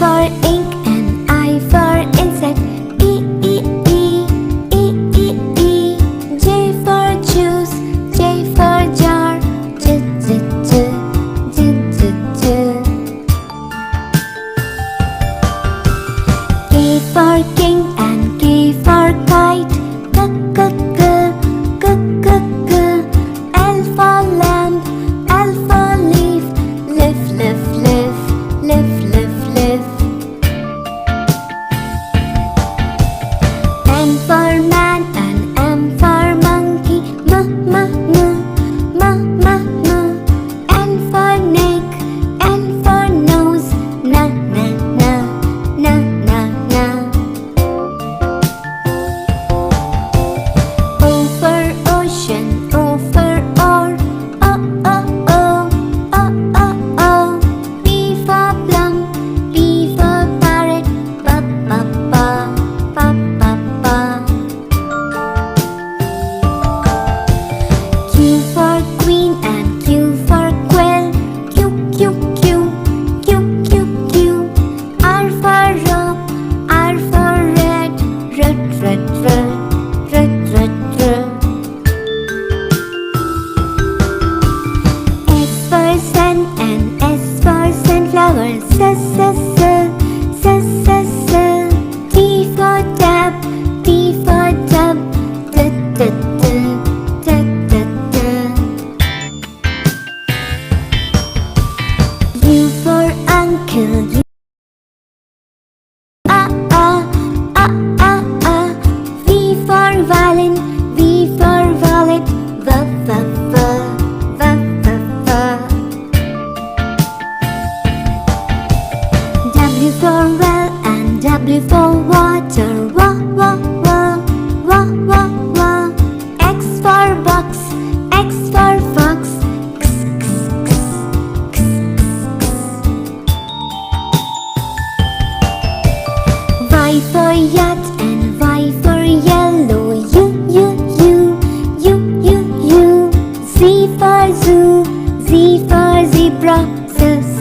for ink and I for insect. E, E, E, E, E, E. J for juice, J for jar. J, J, J, J, J, J. K for king and K for kite. K, K, K, K, K, K. L for lamb, L for leaf. Lift, lift, lift, lift, lift, lift. M for man and M for monkey. M, M, M, M, M, M. N for neck, N for nose. N, N, N, N, N, N. O for ocean, O for oar. O, O, O, O, O, O. P for plum, P for parrot. Pa, pa, pa, pa, pa, pa. Q for queen and Q for quill. Q, Q, Q, Q, Q, Q. R for rope, R for red. Red, red, red, red, red, red. S for sun and S for sunflower. S, S, S, S, S, S. T for tap, T for tub. T, T, T, T, T, T. U for uncle, U. V for violin, V for violet. V, V, V, V, V, V. W for well and W for water. Wa, wa, wa, wa, wa, wa. X for box, X for fox. X, X, X, X, X, X. Y for yacht and Y for yellow. U, U, U, U, U, U. Z for zoo, Z for zebra. Z, Z,